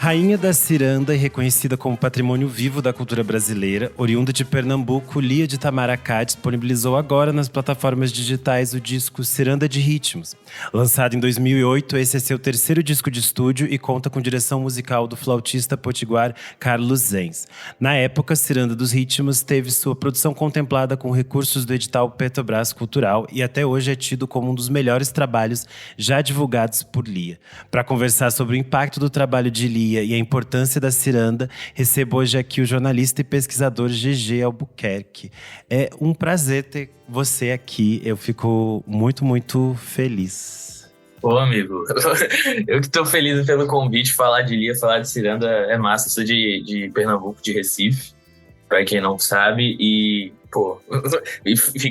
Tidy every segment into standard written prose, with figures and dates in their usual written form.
Rainha da ciranda e reconhecida como patrimônio vivo da cultura brasileira, oriunda de Pernambuco, Lia de Itamaracá disponibilizou agora nas plataformas digitais o disco Ciranda de Ritmos. Lançado em 2008, esse é seu terceiro disco de estúdio e conta com direção musical do flautista potiguar Carlos Zenz. Na época, Ciranda dos Ritmos teve sua produção contemplada com recursos do edital Petrobras Cultural e até hoje é tido como um dos melhores trabalhos já divulgados por Lia. Para conversar sobre o impacto do trabalho de Lia e a importância da ciranda, recebo hoje aqui o jornalista e pesquisador GG Albuquerque. É um prazer ter você aqui, eu fico muito, muito feliz. Ô, amigo, eu que tô feliz pelo convite, falar de Lia, falar de ciranda é massa. Eu sou de Pernambuco, de Recife, pra quem não sabe, e,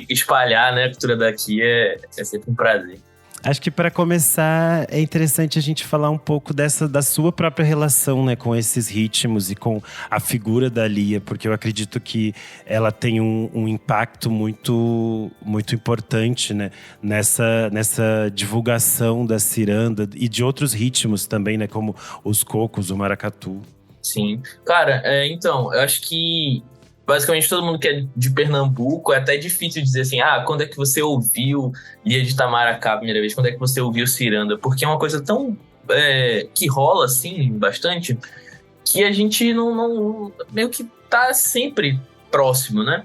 espalhar, né, a cultura daqui é sempre um prazer. Acho que para começar é interessante a gente falar um pouco da sua própria relação, né, com esses ritmos e com a figura da Lia, porque eu acredito que ela tem um impacto muito, muito importante, né, nessa divulgação da ciranda e de outros ritmos também, né, como os cocos, o maracatu. Sim. Cara, então, eu acho que basicamente todo mundo que é de Pernambuco é até difícil dizer assim, quando é que você ouviu Lia de Itamaracá a primeira vez? Quando é que você ouviu ciranda? Porque é uma coisa tão que rola assim bastante que a gente não meio que tá sempre próximo, né?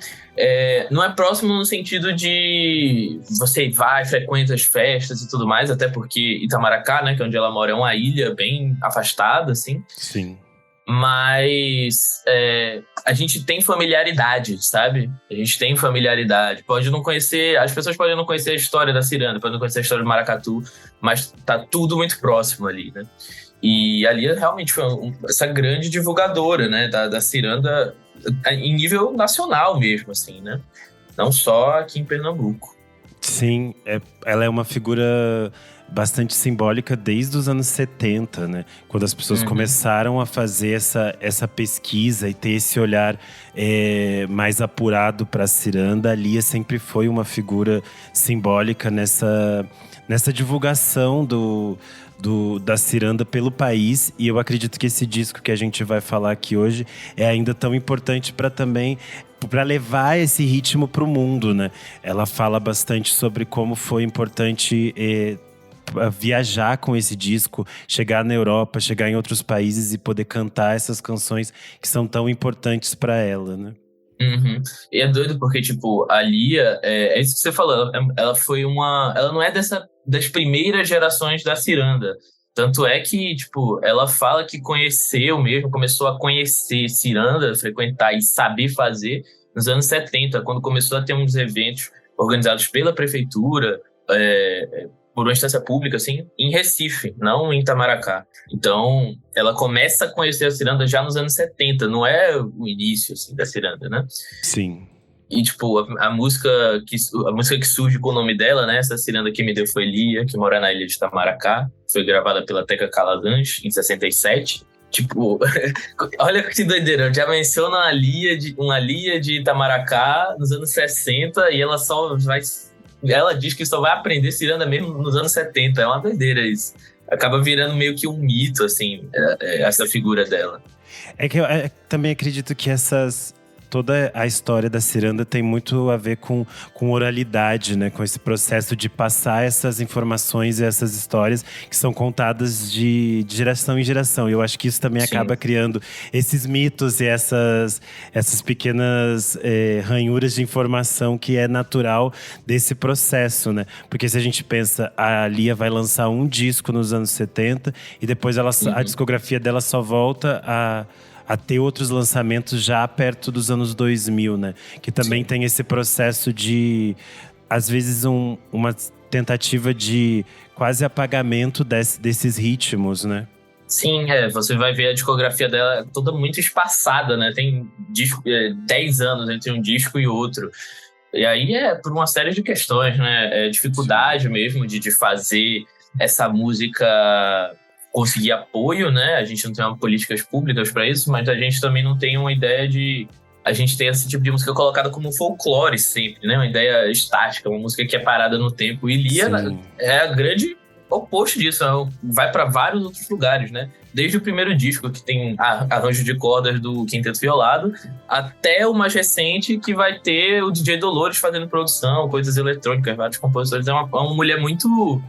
Não é próximo no sentido de você vai, frequenta as festas e tudo mais, até porque Itamaracá, né, que é onde ela mora, é uma ilha bem afastada, assim. Sim. Mas a gente tem familiaridade, sabe? A gente tem familiaridade. Pode não conhecer, as pessoas podem não conhecer a história da ciranda, podem não conhecer a história do maracatu, mas tá tudo muito próximo ali, né? E ali realmente foi essa grande divulgadora, né, da ciranda em nível nacional mesmo, assim, né? Não só aqui em Pernambuco. Sim, ela é uma figura bastante simbólica desde os anos 70, né? Quando as pessoas começaram a fazer essa pesquisa e ter esse olhar mais apurado para a ciranda, a Lia sempre foi uma figura simbólica nessa divulgação da ciranda pelo país. E eu acredito que esse disco que a gente vai falar aqui hoje é ainda tão importante para levar esse ritmo para o mundo, né? Ela fala bastante sobre como foi importante viajar com esse disco, chegar na Europa, chegar em outros países e poder cantar essas canções que são tão importantes para ela, né? Uhum. E é doido porque, tipo, a Lia, é isso que você falou, ela foi ela não é das primeiras gerações da ciranda. Tanto é que, tipo, ela fala que começou a conhecer ciranda, frequentar e saber fazer nos anos 70, quando começou a ter uns eventos organizados pela prefeitura, por uma instância pública, assim, em Recife, não em Itamaracá. Então, ela começa a conhecer a ciranda já nos anos 70, não é o início, assim, da ciranda, né? Sim. E, tipo, a música que surge com o nome dela, né? Essa ciranda que me deu foi Lia, que mora na ilha de Itamaracá. Foi gravada pela Teca Calazans, em 67. Tipo, olha que doideira. Já menciona uma Lia de Itamaracá nos anos 60 e ela diz que só vai aprender ciranda mesmo nos anos 70. É uma doideira isso. Acaba virando meio que um mito, assim, essa figura dela. É que eu também acredito que toda a história da ciranda tem muito a ver com oralidade, né? Com esse processo de passar essas informações e essas histórias que são contadas de geração em geração. E eu acho que isso também acaba criando esses mitos e essas pequenas ranhuras de informação que é natural desse processo, né? Porque se a gente pensa, a Lia vai lançar um disco nos anos 70 e depois a discografia dela só volta a ter outros lançamentos já perto dos anos 2000, né? Que também tem esse processo de, às vezes, uma tentativa de quase apagamento desses ritmos, né? Sim, você vai ver a discografia dela toda muito espaçada, né? Tem 10 anos entre um disco e outro. E aí por uma série de questões, né? Dificuldade mesmo de fazer essa música conseguir apoio, né? A gente não tem políticas públicas para isso, mas a gente também não tem uma ideia de... A gente tem esse tipo de música colocada como folclore sempre, né? Uma ideia estática, uma música que é parada no tempo. E Lia é a grande oposto disso, vai para vários outros lugares, né? desde o primeiro disco, que tem arranjo de cordas do Quinteto Violado, até o mais recente, que vai ter o DJ Dolores fazendo produção, coisas eletrônicas, vários compositores. É uma mulher muito...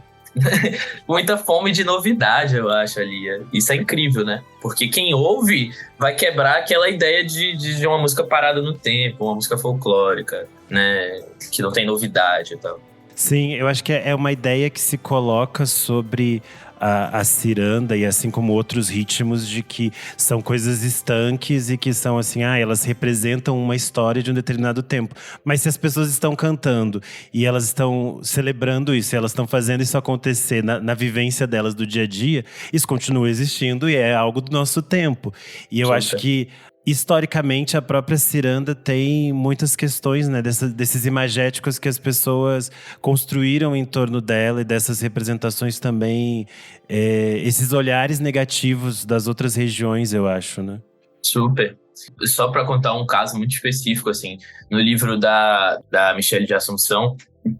muita fome de novidade, eu acho, ali. Isso é incrível, né? Porque quem ouve vai quebrar aquela ideia de uma música parada no tempo, uma música folclórica, né? Que não tem novidade e tal. Sim, eu acho que é uma ideia que se coloca sobre a ciranda e assim como outros ritmos, de que são coisas estanques e que são assim, elas representam uma história de um determinado tempo. Mas se as pessoas estão cantando e elas estão celebrando isso, e elas estão fazendo isso acontecer na vivência delas do dia a dia, isso continua existindo e é algo do nosso tempo. E eu acho que historicamente, a própria ciranda tem muitas questões, né, desses imagéticos que as pessoas construíram em torno dela e dessas representações também, esses olhares negativos das outras regiões, eu acho, né? Super. Só para contar um caso muito específico, assim, no livro da Michele de Assunção,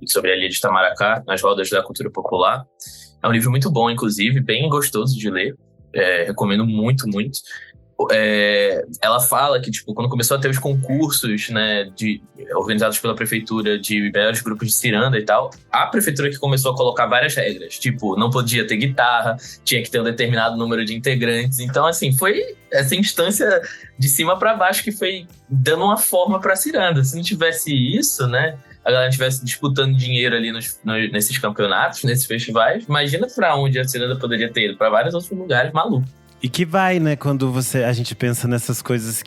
sobre a Ilha de Itamaracá, Nas Rodas da Cultura Popular, é um livro muito bom, inclusive, bem gostoso de ler, recomendo muito, muito. Ela fala que, tipo, quando começou a ter os concursos, né, organizados pela prefeitura de melhores grupos de ciranda e tal, a prefeitura que começou a colocar várias regras, tipo, não podia ter guitarra, tinha que ter um determinado número de integrantes. Então, assim, foi essa instância de cima para baixo que foi dando uma forma pra ciranda. Se não tivesse isso, né, a galera estivesse disputando dinheiro ali nesses campeonatos, nesses festivais, imagina pra onde a ciranda poderia ter ido, pra vários outros lugares malucos. E que vai, né, quando a gente pensa nessas coisas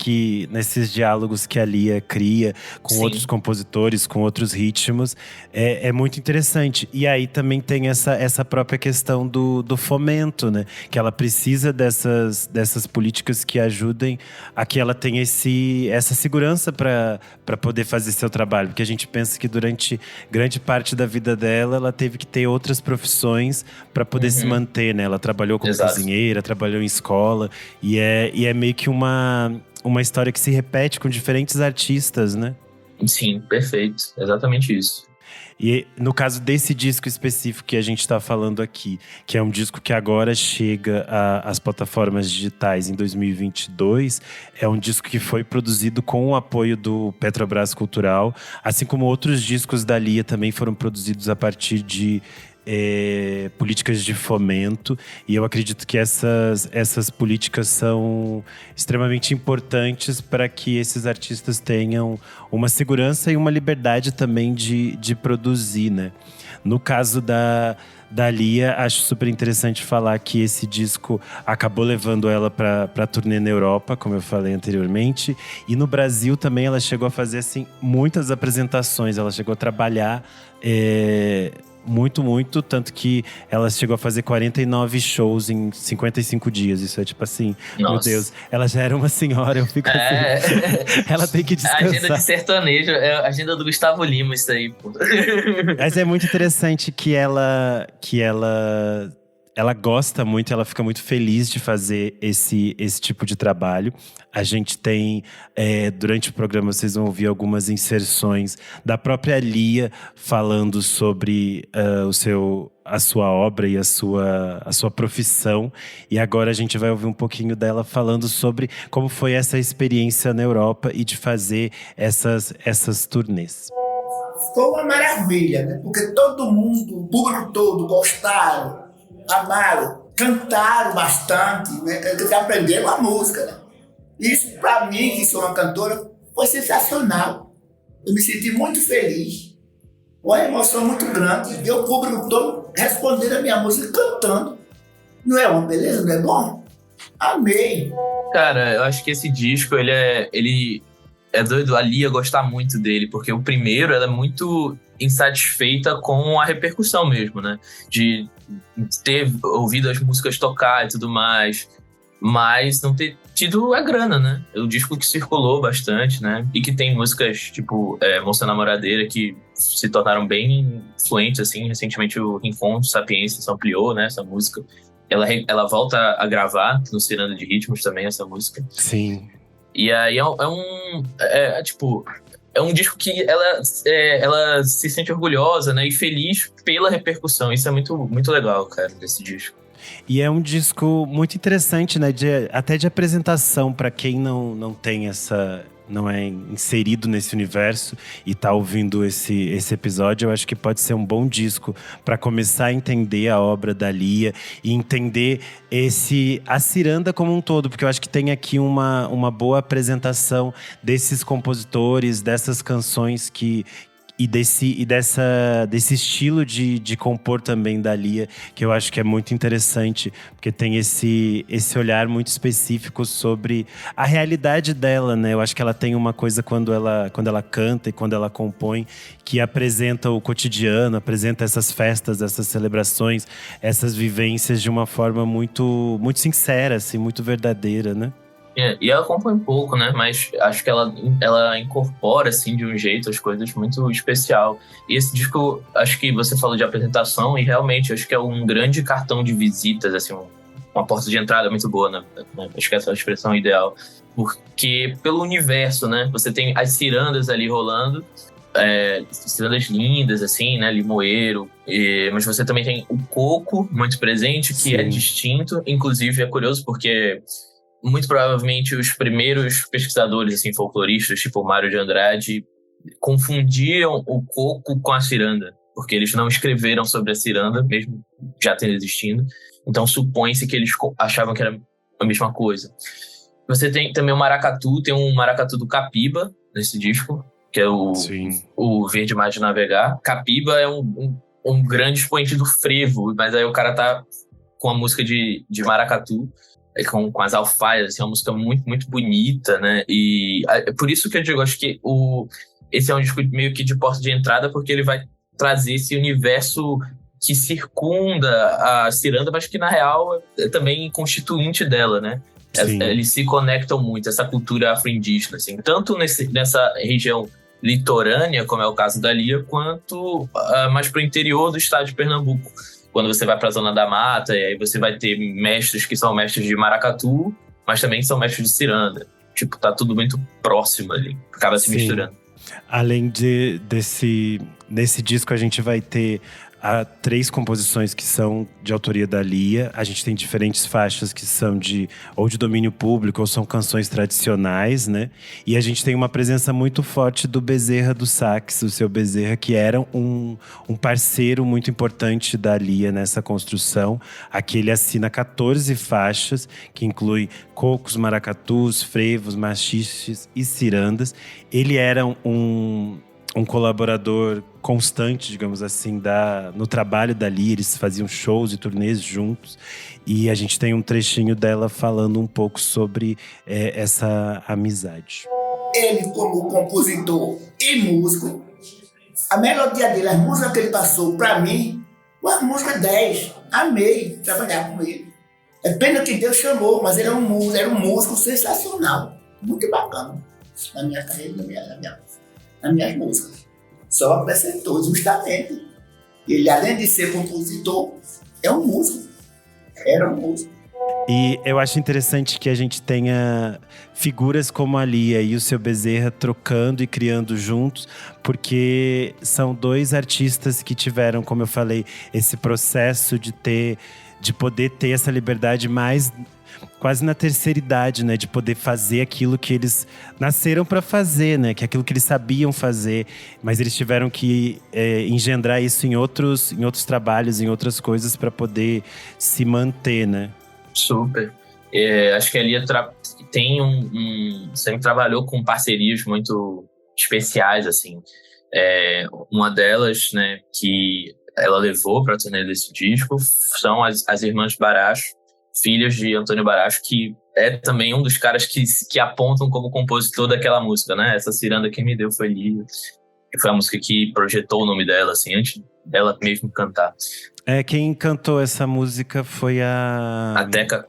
nesses diálogos que a Lia cria com outros compositores, com outros ritmos, é muito interessante. E aí também tem essa própria questão do fomento, né, que ela precisa dessas políticas que ajudem a que ela tenha essa segurança para poder fazer seu trabalho. Porque a gente pensa que durante grande parte da vida dela, ela teve que ter outras profissões para poder se manter, né? Ela trabalhou como cozinheira, trabalhou em escola, e é meio que uma história que se repete com diferentes artistas, né? Sim, perfeito. Exatamente isso. E no caso desse disco específico que a gente está falando aqui, que é um disco que agora chega às plataformas digitais em 2022, é um disco que foi produzido com o apoio do Petrobras Cultural, assim como outros discos da Lia também foram produzidos a partir de políticas de fomento, e eu acredito que essas políticas são extremamente importantes para que esses artistas tenham uma segurança e uma liberdade também de produzir, né? No caso da Lia, acho super interessante falar que esse disco acabou levando ela para turnê na Europa, como eu falei anteriormente, e no Brasil também ela chegou a fazer assim, muitas apresentações, ela chegou a trabalhar muito, tanto que ela chegou a fazer 49 shows em 55 dias. Isso é tipo assim, nossa. Meu Deus, ela já era uma senhora, eu fico assim. Ela tem que descansar. A agenda de sertanejo, é a agenda do Gustavo Lima, isso aí, pô. Mas é muito interessante que ela gosta muito, ela fica muito feliz de fazer esse tipo de trabalho. A gente tem, durante o programa, vocês vão ouvir algumas inserções da própria Lia falando sobre a sua obra e a sua profissão. E agora a gente vai ouvir um pouquinho dela falando sobre como foi essa experiência na Europa e de fazer essas turnês. Foi uma maravilha, né? Porque todo mundo, o público todo, gostaram, amaram, cantaram bastante, né? Aprenderam a música, né? Isso, para mim, que sou uma cantora, foi sensacional. Eu me senti muito feliz. Uma emoção muito grande. Ver o público todo respondendo a minha música cantando. Não é uma beleza? Não é bom? Amei. Cara, eu acho que esse disco, ele é doido a Lia gostar muito dele, porque o primeiro, ela é muito insatisfeita com a repercussão mesmo, né? De ter ouvido as músicas tocar e tudo mais, mas não ter tido a grana, né? É um disco que circulou bastante, né? E que tem músicas tipo Moça Namoradeira que se tornaram bem influentes, assim. Recentemente o Rincon de Sapiência se ampliou, né? Essa música. Ela volta a gravar no Ciranda de Ritmos também, essa música. Sim. E aí é um disco que ela se sente orgulhosa, né? E feliz pela repercussão. Isso é muito, muito legal, cara, desse disco. E é um disco muito interessante, né? Até de apresentação para quem não tem essa. Não é inserido nesse universo e tá ouvindo esse episódio, eu acho que pode ser um bom disco para começar a entender a obra da Lia e entender a ciranda como um todo, porque eu acho que tem aqui uma boa apresentação desses compositores, dessas canções desse estilo de compor também da Lia, que eu acho que é muito interessante, porque tem esse olhar muito específico sobre a realidade dela, né? Eu acho que ela tem uma coisa quando ela canta e quando ela compõe, que apresenta o cotidiano, apresenta essas festas, essas celebrações, essas vivências de uma forma muito, muito sincera, assim, muito verdadeira, né? E ela compõe pouco, né? Mas acho que ela incorpora, assim, de um jeito as coisas muito especial. E esse disco, acho que você falou de apresentação, e realmente acho que é um grande cartão de visitas, assim, uma porta de entrada muito boa, né? Acho que essa é a expressão ideal. Porque pelo universo, né? Você tem as cirandas ali rolando, cirandas lindas, assim, né? Limoeiro. Mas você também tem o coco muito presente, que Sim. é distinto. Inclusive, é curioso porque muito provavelmente os primeiros pesquisadores, assim, folcloristas, tipo o Mário de Andrade, confundiam o coco com a ciranda, porque eles não escreveram sobre a ciranda, mesmo já tendo existindo. Então supõe-se que eles achavam que era a mesma coisa. Você tem também o maracatu, tem um maracatu do Capiba nesse disco, que é o Verde Mar de Navegar. Capiba é um grande expoente do frevo, mas aí o cara tá com a música de maracatu, com as alfaias, assim, uma música muito, muito bonita, né? E por isso que eu digo, acho que esse é um disco meio que de porta de entrada, porque ele vai trazer esse universo que circunda a ciranda, mas que na real é também constituinte dela, né? Eles se conectam muito, essa cultura afro-indígena, assim, tanto nessa região litorânea, como é o caso da Lia, quanto mais para o interior do estado de Pernambuco. Quando você vai para a Zona da Mata, e aí você vai ter mestres que são mestres de maracatu, mas também são mestres de ciranda. Tipo, tá tudo muito próximo ali, acaba se misturando. Além nesse disco a gente vai ter 3 composições que são de autoria da Lia. A gente tem diferentes faixas que são ou de domínio público ou são canções tradicionais, né? E a gente tem uma presença muito forte do Bezerra do Sax, o seu Bezerra, que era um parceiro muito importante da Lia nessa construção. Aqui ele assina 14 faixas, que inclui cocos, maracatus, frevos, machiches e cirandas. Ele era um colaborador constante, digamos assim, no trabalho da Lia. Eles faziam shows e turnês juntos. E a gente tem um trechinho dela falando um pouco sobre essa amizade. Ele, como compositor e músico, a melodia dele, as músicas que ele passou para mim, uma música 10. Amei trabalhar com ele. É pena que Deus chamou, mas ele era um músico sensacional. Muito bacana na minha carreira, nas minhas músicas. Só acrescentou justamente. Ele, além de ser compositor, é um músico. Era um músico. E eu acho interessante que a gente tenha figuras como a Lia e o seu Bezerra trocando e criando juntos, porque são 2 artistas que tiveram, como eu falei, esse processo de poder ter essa liberdade mais quase na terceira idade, né? De poder fazer aquilo que eles nasceram para fazer, né? Que é aquilo que eles sabiam fazer. Mas eles tiveram que engendrar isso em outros trabalhos, em outras coisas, para poder se manter, né? Super. Acho que a Lia sempre trabalhou com parcerias muito especiais, assim. Uma delas, né, que ela levou para a turnê desse disco são as irmãs Baracho, filhas de Antônio Baracho, que é também um dos caras que apontam como compositor daquela música, né? Essa ciranda quem me deu foi Lia, que foi a música que projetou o nome dela, assim, antes dela mesmo cantar. Quem cantou essa música foi a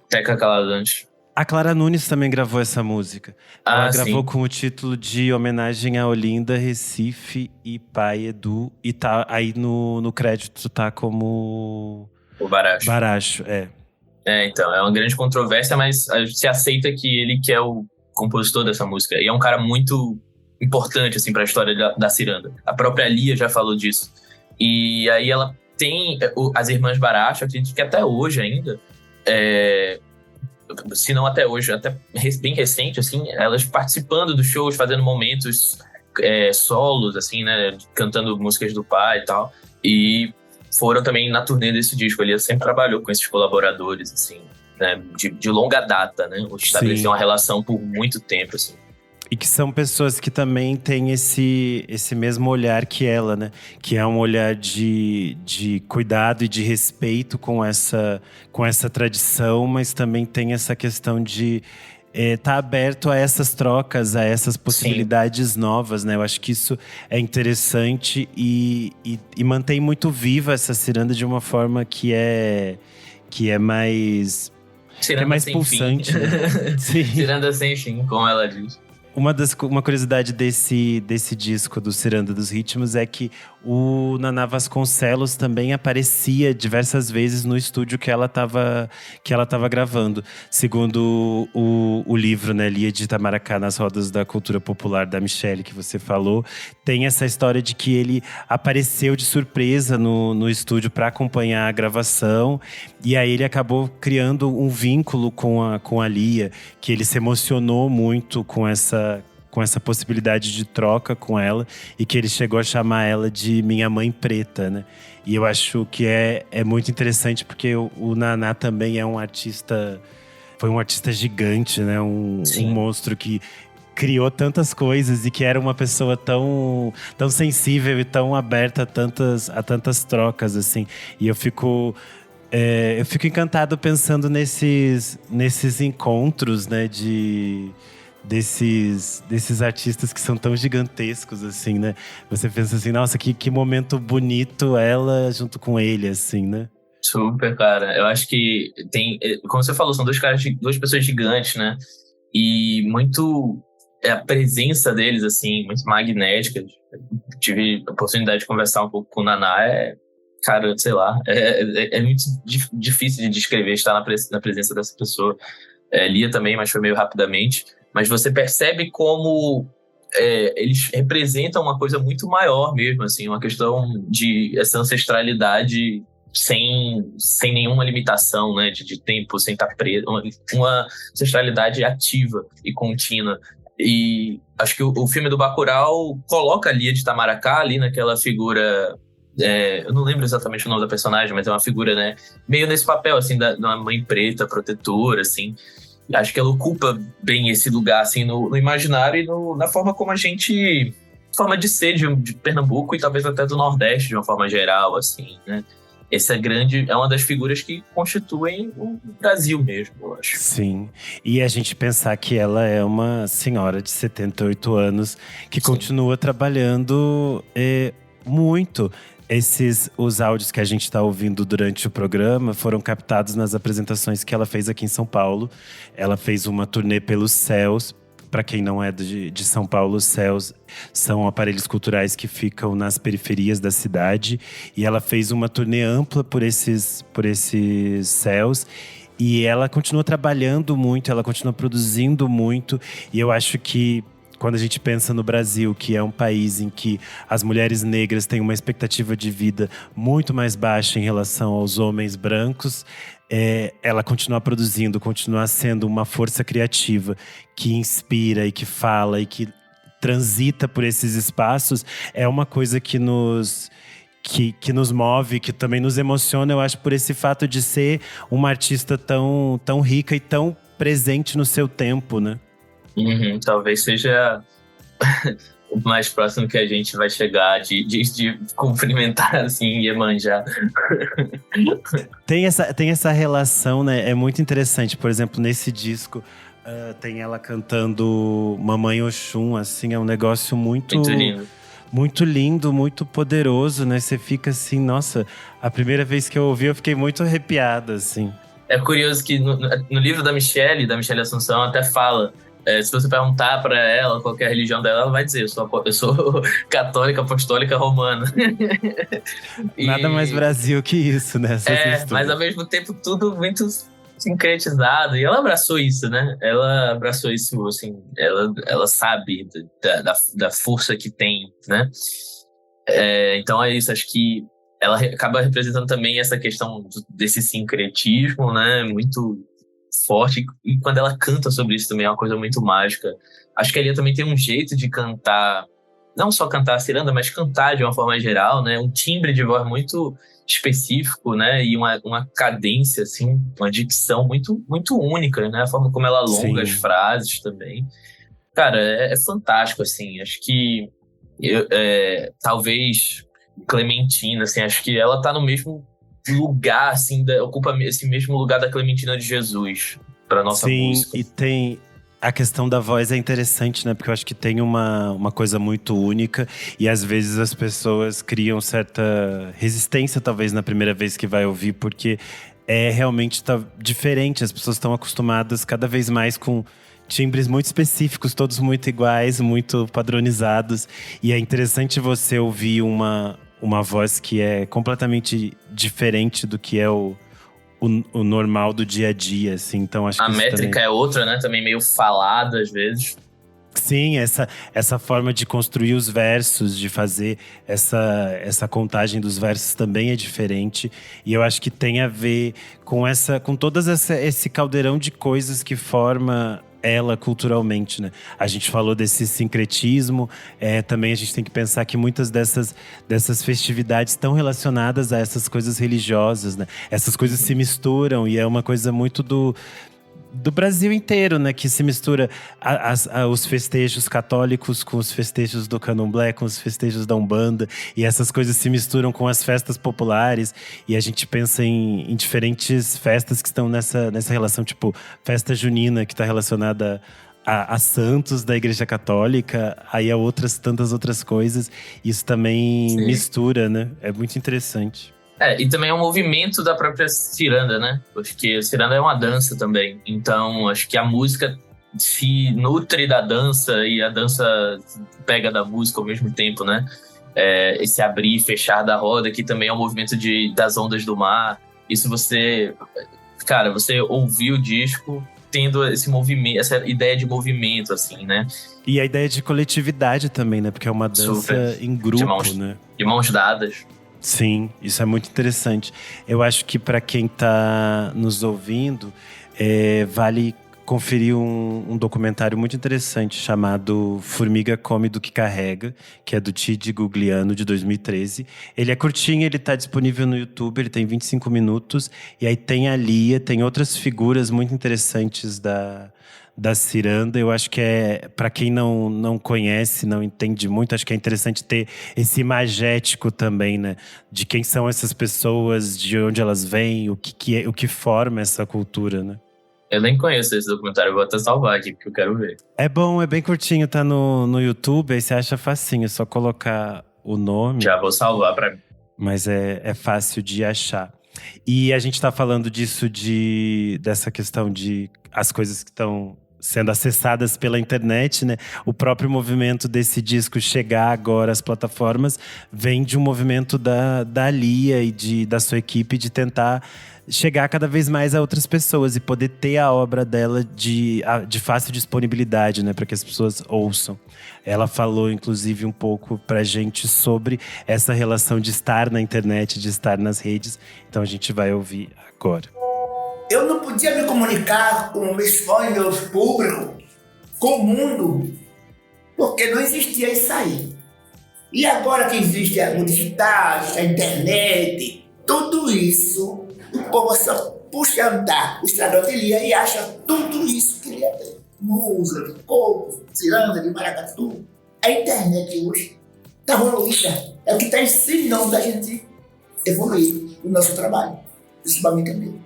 Teca Caladante. A Clara Nunes também gravou essa música. Ela gravou sim. com o título de homenagem a Olinda, Recife e Pai Edu. E tá aí no crédito, tá como o Baracho. Baracho, então, é uma grande controvérsia, mas se aceita que ele que é o compositor dessa música. E é um cara muito importante, assim, para a história da ciranda. A própria Lia já falou disso. E aí ela tem as Irmãs Baracho, eu acredito que até hoje ainda, se não até hoje, até bem recente, assim, elas participando dos shows, fazendo momentos solos, assim, né, cantando músicas do pai e tal, e foram também na turnê desse disco. Ele sempre trabalhou com esses colaboradores, assim, né, de longa data, né, estabeleceu uma relação por muito tempo, assim. E que são pessoas que também têm esse mesmo olhar que ela, né? Que é um olhar de cuidado e de respeito com essa tradição, mas também tem essa questão de tá aberto a essas trocas, a essas possibilidades Sim. novas, né? Eu acho que isso é interessante e mantém muito viva essa ciranda de uma forma que é mais… Ciranda que é mais sem pulsante, fim. né? Ciranda sem fim, como ela diz. Uma curiosidade desse disco do Ciranda dos Ritmos é que o Naná Vasconcelos também aparecia diversas vezes no estúdio que ela estava gravando. Segundo o livro, né, Lia de Itamaracá nas Rodas da Cultura Popular, da Michelle, que você falou, tem essa história de que ele apareceu de surpresa no estúdio para acompanhar a gravação. E aí ele acabou criando um vínculo com a Lia, que ele se emocionou muito com essa possibilidade de troca com ela, e que ele chegou a chamar ela de minha mãe preta, né? E eu acho que é muito interessante, porque o Naná também é um artista… Foi um artista gigante, né? Um monstro que criou tantas coisas e que era uma pessoa tão sensível e tão aberta a tantas trocas, assim. E eu fico encantado pensando nesses encontros, né? Desses artistas que são tão gigantescos, assim, né? Você pensa assim, nossa, que momento bonito ela junto com ele, assim, né? Super, cara. Eu acho que tem… Como você falou, são duas pessoas gigantes, né? E muito… a presença deles, assim, muito magnética. Tive a oportunidade de conversar um pouco com o Naná. Cara, sei lá, é muito difícil de descrever estar na presença dessa pessoa. Lia também, mas foi meio rapidamente. Mas você percebe como eles representam uma coisa muito maior mesmo, assim, uma questão de essa ancestralidade sem nenhuma limitação, né, de tempo, sem estar preso, uma ancestralidade ativa e contínua. E acho que o filme do Bacurau coloca a Lia de Itamaracá ali naquela figura… eu não lembro exatamente o nome da personagem, mas é uma figura, né, meio nesse papel, assim, de uma mãe preta, protetora, assim. Acho que ela ocupa bem esse lugar, assim, no imaginário e na forma como a gente… forma de ser de Pernambuco e talvez até do Nordeste, de uma forma geral, assim, né? Essa é uma das figuras que constituem o Brasil mesmo, eu acho. Sim, e a gente pensar que ela é uma senhora de 78 anos que Sim. continua trabalhando muito. Os áudios que a gente está ouvindo durante o programa foram captados nas apresentações que ela fez aqui em São Paulo. Ela fez uma turnê pelos céus. Para quem não é de São Paulo, os céus são aparelhos culturais que ficam nas periferias da cidade. E ela fez uma turnê ampla por esses céus. E ela continua trabalhando muito, ela continua produzindo muito. E eu acho que quando a gente pensa no Brasil, que é um país em que as mulheres negras têm uma expectativa de vida muito mais baixa em relação aos homens brancos, ela continua produzindo, continua sendo uma força criativa que inspira e que fala e que transita por esses espaços, é uma coisa que nos move, que também nos emociona, eu acho, por esse fato de ser uma artista tão rica e tão presente no seu tempo, né? Talvez seja o mais próximo que a gente vai chegar de cumprimentar, assim, Iemanjá. Tem essa relação, né? É muito interessante. Por exemplo, nesse disco, tem ela cantando Mamãe Oxum, assim, é um negócio muito lindo. Muito lindo, muito poderoso, né? Você fica assim, nossa, a primeira vez que eu ouvi, eu fiquei muito arrepiada, assim. É curioso que no livro da Michelle Assunção, até fala… se você perguntar para ela qual é a religião dela, ela vai dizer, eu sou católica, apostólica, romana. Nada mais Brasil que isso, né? Mas ao mesmo tempo tudo muito sincretizado. E ela abraçou isso, né? Ela abraçou isso, assim, ela sabe da força que tem, né? Então é isso, acho que ela acaba representando também essa questão desse sincretismo, né? Muito forte. E quando ela canta sobre isso também é uma coisa muito mágica. Acho que a Lia também tem um jeito de cantar, não só cantar a ciranda, mas cantar de uma forma geral, né? Um timbre de voz muito específico, né? E uma cadência, assim, uma dicção muito, muito única, né? A forma como ela alonga as frases também. Cara, é fantástico, assim. Acho que talvez Clementina, assim, acho que ela tá no mesmo lugar, assim, ocupa esse mesmo lugar da Clementina de Jesus pra nossa música. Sim, e tem… A questão da voz é interessante, né? Porque eu acho que tem uma coisa muito única. E às vezes as pessoas criam certa resistência, talvez, na primeira vez que vai ouvir. Porque realmente tá diferente. As pessoas estão acostumadas cada vez mais com timbres muito específicos, todos muito iguais, muito padronizados. E é interessante você ouvir uma voz que é completamente diferente do que é o normal do dia a dia, assim. Então, acho que a métrica também… é outra, né? Também meio falada, às vezes. Sim, essa forma de construir os versos, de fazer essa contagem dos versos também é diferente. E eu acho que tem a ver com todas esse caldeirão de coisas que forma ela culturalmente, né? A gente falou desse sincretismo, também a gente tem que pensar que muitas dessas festividades estão relacionadas a essas coisas religiosas, né? Essas coisas se misturam e é uma coisa muito do Brasil inteiro, né? Que se mistura os festejos católicos com os festejos do candomblé, com os festejos da Umbanda. E essas coisas se misturam com as festas populares. E a gente pensa em diferentes festas que estão nessa relação. Tipo, festa junina, que está relacionada a santos da Igreja Católica. Aí a tantas outras coisas. Isso também mistura, né? É muito interessante. E também é um movimento da própria ciranda, né? Porque a ciranda é uma dança também. Então, acho que a música se nutre da dança e a dança pega da música ao mesmo tempo, né? Esse abrir e fechar da roda, que também é um movimento das ondas do mar. Isso você ouviu o disco tendo esse movimento, essa ideia de movimento, assim, né? E a ideia de coletividade também, né? Porque é uma dança em grupo, né? De mãos dadas. Sim, isso é muito interessante. Eu acho que para quem está nos ouvindo, vale conferir um documentário muito interessante chamado Formiga Come do que Carrega, que é do Tid Gugliano, de 2013. Ele é curtinho, ele está disponível no YouTube, ele tem 25 minutos. E aí tem a Lia, tem outras figuras muito interessantes da ciranda. Eu acho que para quem não conhece, não entende muito, acho que é interessante ter esse imagético também, né? De quem são essas pessoas, de onde elas vêm, o que forma essa cultura, né? Eu nem conheço esse documentário, eu vou até salvar aqui, porque eu quero ver. É bom, é bem curtinho, tá no YouTube, aí você acha facinho, é só colocar o nome. Já vou salvar pra mim. Mas é fácil de achar. E a gente tá falando disso, dessa questão de as coisas que estão sendo acessadas pela internet, né? O próprio movimento desse disco chegar agora às plataformas vem de um movimento da Lia e da sua equipe de tentar chegar cada vez mais a outras pessoas e poder ter a obra dela de fácil disponibilidade, né? Para que as pessoas ouçam. Ela falou, inclusive, um pouco pra gente sobre essa relação de estar na internet, de estar nas redes. Então a gente vai ouvir agora. Eu não podia me comunicar com meus fãs, meus públicos, com o mundo, porque não existia isso aí. E agora que existe o digital, a internet, tudo isso, o povo só puxa andar o Instagram de Lia e acha tudo isso que Lia tem. Música, de coco, ciranda, de maracatu. A internet hoje está evoluída. É o que está ensinando a gente evoluir o nosso trabalho, principalmente a mim.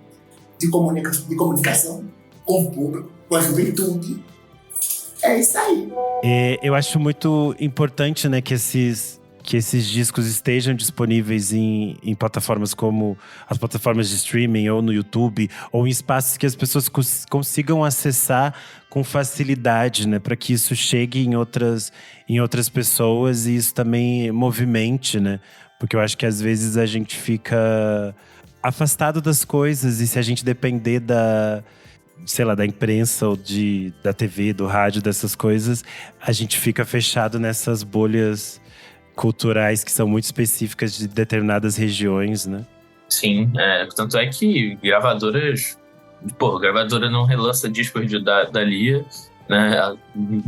De comunicação com o público, com a juventude. É isso aí. Eu acho muito importante, né, que esses discos estejam disponíveis em plataformas como as plataformas de streaming, ou no YouTube, ou em espaços que as pessoas consigam acessar com facilidade, né, para que isso chegue em outras pessoas e isso também movimente, né? Porque eu acho que às vezes a gente fica afastado das coisas, e se a gente depender da imprensa ou da TV, do rádio, dessas coisas, a gente fica fechado nessas bolhas culturais que são muito específicas de determinadas regiões, né? Sim, tanto é que gravadoras... Pô, gravadora não relança discos da Lia, né? Há,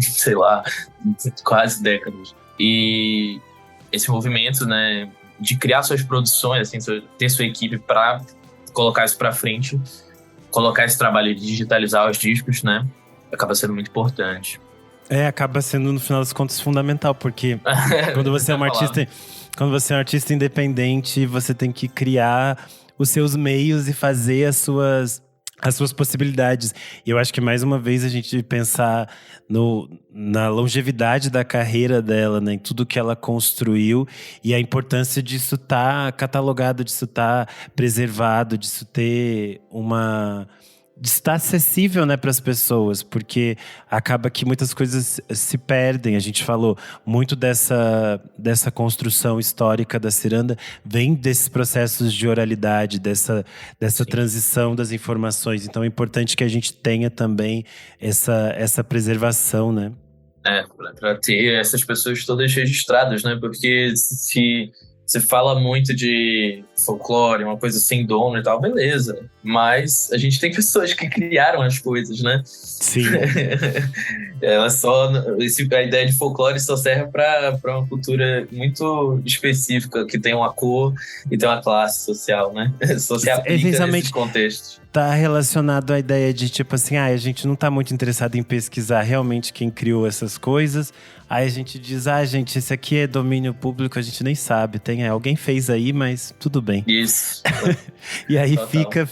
sei lá, quase décadas. E esse movimento, né, de criar suas produções, assim, ter sua equipe para colocar isso para frente, colocar esse trabalho de digitalizar os discos, né, acaba sendo muito importante. Acaba sendo, no final das contas, fundamental, porque quando você é um artista, quando você é um artista independente, você tem que criar os seus meios e fazer as suas possibilidades. E eu acho que, mais uma vez, a gente pensar na longevidade da carreira dela, né, em tudo que ela construiu e a importância disso estar catalogado, disso estar preservado, disso ter de estar acessível, né, para as pessoas, porque acaba que muitas coisas se perdem. A gente falou muito dessa construção histórica da ciranda, vem desses processos de oralidade, dessa transição das informações. Então é importante que a gente tenha também essa preservação, né? Para ter essas pessoas todas registradas, né? Porque se fala muito de folclore, uma coisa sem dono e tal, beleza. Mas a gente tem pessoas que criaram as coisas, né? Sim. A ideia de folclore só serve para uma cultura muito específica, que tem uma cor e tem uma classe social, né? Só se aplica nesses contextos. Tá relacionado à ideia de, tipo assim, a gente não tá muito interessado em pesquisar realmente quem criou essas coisas. Aí a gente diz, gente, esse aqui é domínio público, a gente nem sabe. Alguém fez aí, mas tudo bem. Isso. E aí fica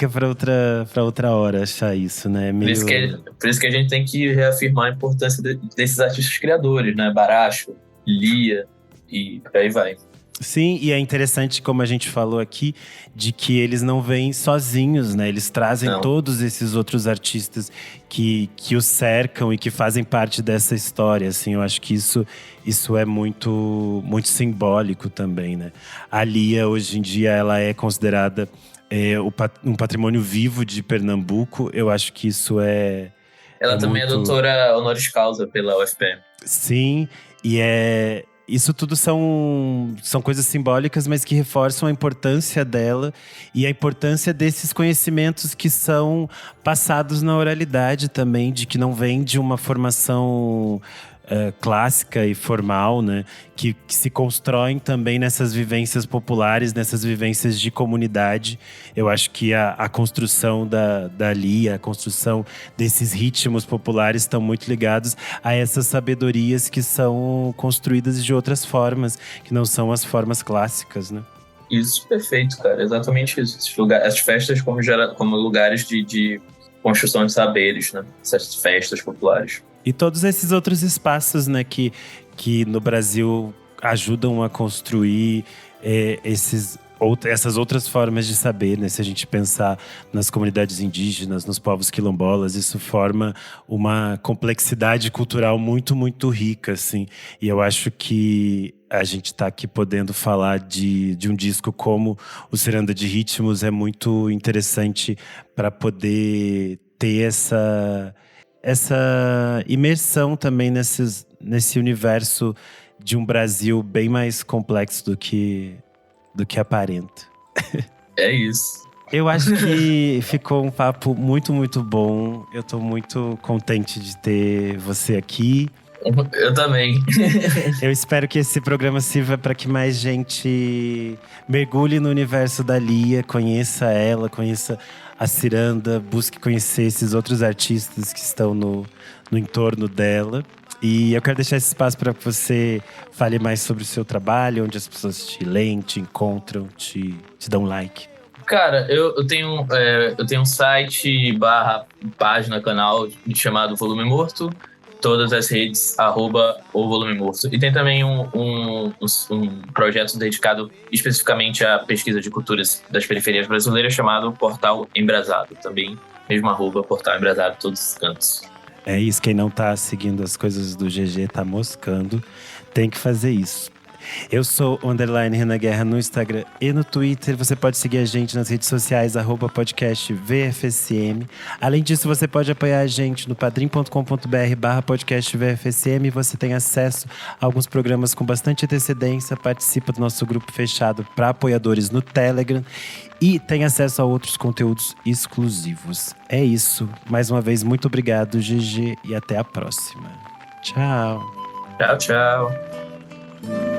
pra outra hora achar isso, né? Por isso que a gente tem que reafirmar a importância desses artistas criadores, né? Baracho, Lia e por aí vai. Sim, e é interessante, como a gente falou aqui, de que eles não vêm sozinhos, né? Eles trazem todos esses outros artistas que os cercam e que fazem parte dessa história, assim. Eu acho que isso é muito, muito simbólico também, né? A Lia, hoje em dia, ela é considerada um patrimônio vivo de Pernambuco. Eu acho que isso Ela também é doutora honoris causa pela UFPE. Sim, isso tudo são coisas simbólicas, mas que reforçam a importância dela e a importância desses conhecimentos que são passados na oralidade também, de que não vem de uma formação clássica e formal, né? Que se constroem também nessas vivências populares, nessas vivências de comunidade. Eu acho que a construção da Lia, a construção desses ritmos populares estão muito ligados a essas sabedorias que são construídas de outras formas, que não são as formas clássicas, né? Isso, perfeito, cara. Exatamente isso. As festas como lugares de construção de saberes, né? Essas festas populares. E todos esses outros espaços, né, que no Brasil ajudam a construir essas outras formas de saber, né? Se a gente pensar nas comunidades indígenas, nos povos quilombolas, isso forma uma complexidade cultural muito, muito rica, assim. E eu acho que a gente está aqui podendo falar de um disco como o Ciranda de Ritmos é muito interessante para poder ter essa imersão também nesse universo de um Brasil bem mais complexo do que aparenta. É isso. Eu acho que ficou um papo muito, muito bom. Eu tô muito contente de ter você aqui. Eu também. Eu espero que esse programa sirva para que mais gente mergulhe no universo da Lia, conheça ela, conheça a ciranda, busque conhecer esses outros artistas que estão no entorno dela. E eu quero deixar esse espaço para que você fale mais sobre o seu trabalho, onde as pessoas te leem, te encontram, te dão like. Cara, eu tenho um site / página, canal chamado Volume Morto. Todas as redes, @o Volume Morto. E tem também um projeto dedicado especificamente à pesquisa de culturas das periferias brasileiras, chamado Portal Embrasado. Também, mesmo Portal Embrasado, todos os cantos. É isso, quem não tá seguindo as coisas do GG tá moscando. Tem que fazer isso. Eu sou _Renan Guerra no Instagram e no Twitter. Você pode seguir a gente nas redes sociais, @podcast VFSM. Além disso, você pode apoiar a gente no padrim.com.br/podcast VFSM. Você tem acesso a alguns programas com bastante antecedência, participa do nosso grupo fechado para apoiadores no Telegram e tem acesso a outros conteúdos exclusivos. É isso. Mais uma vez, muito obrigado, GG, e até a próxima. Tchau. Tchau, tchau.